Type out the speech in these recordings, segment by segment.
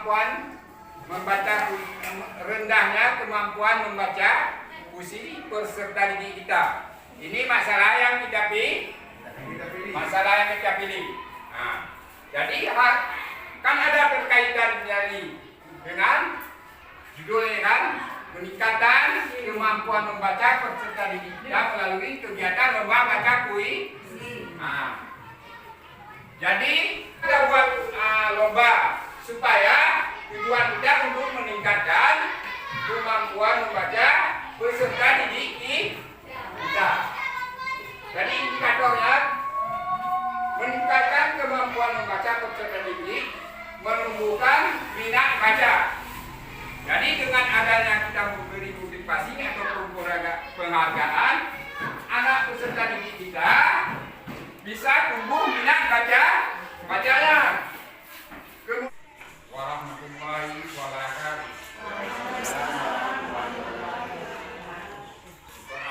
kemampuan membaca, rendahnya kemampuan membaca puisi peserta didik kita. Ini masalah yang kita pilih. Masalah yang kita pilih. Nah, jadi kan ada terkaitan dengan judulnya kan, peningkatan kemampuan membaca peserta didik kita melalui kegiatan lomba baca puisi. Nah, jadi kita buat lomba supaya tujuan kita untuk meningkatkan kemampuan membaca peserta didik kita. Jadi indikatornya meningkatkan kemampuan membaca peserta didik, menumbuhkan minat baca. Jadi dengan adanya kita memberi motivasi atau penghargaan, anak peserta didik kita bisa tumbuh minat bacanya. Warahmatullahi wabarakatuh.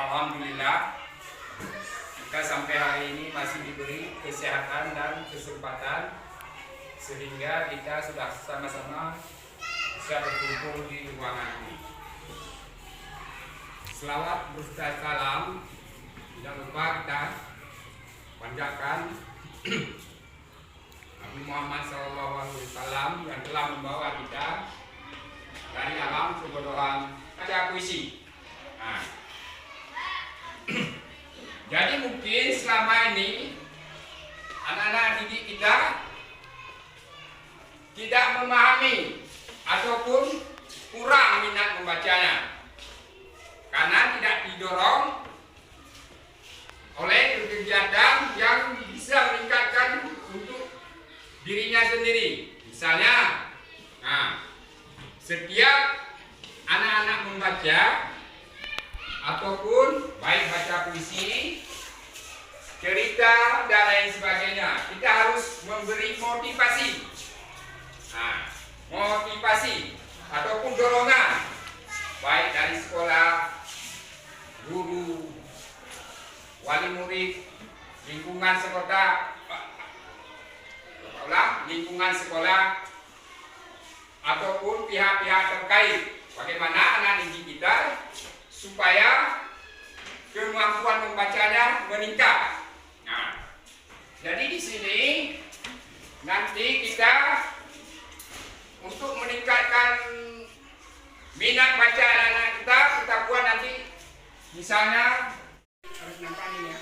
Alhamdulillah, kita sampai hari ini masih diberi kesehatan dan kesempatan sehingga kita sudah sama-sama bisa berkumpul di ruangan ini. Selawat berserta salam, jangan lupa kita panjatkan Nabi Muhammad SAW yang telah membawa kita dari alam kebodohan baca puisi. Nah, jadi mungkin selama ini anak-anak didik kita tidak memahami ataupun kurang minat membacanya karena tidak didorong oleh kegiatan yang bisa meningkatkan untuk dirinya sendiri. Misalnya, setiap anak-anak membaca ataupun baik baca puisi, cerita dan lain sebagainya, kita harus memberi motivasi. Motivasi ataupun dorongan baik dari sekolah, guru, wali murid, lingkungan sekolah ataupun pihak-pihak terkait. Bagaimana anak didik kita supaya kemampuan membacanya meningkat. Nah, jadi di sini nanti kita untuk meningkatkan minat baca anak-anak kita buat nanti misalnya harus nampak ini ya.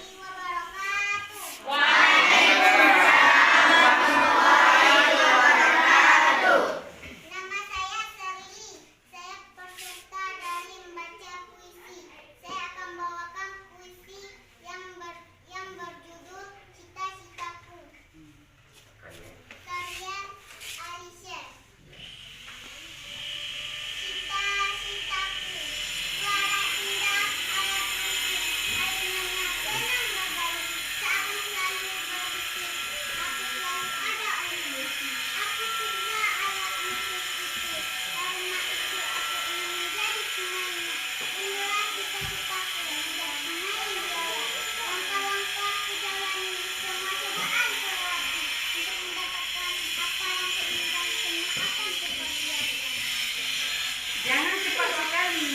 Jangan cepat sekali.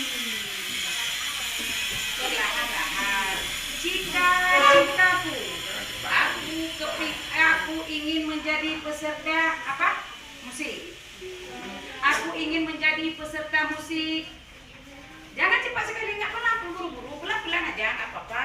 Perlahan-lahan. Cita-citaku, aku ingin menjadi peserta musik. Aku ingin menjadi peserta musik. Jangan cepat sekali, nggak apa-apa, buru-buru, pelan-pelan aja, nggak apa-apa.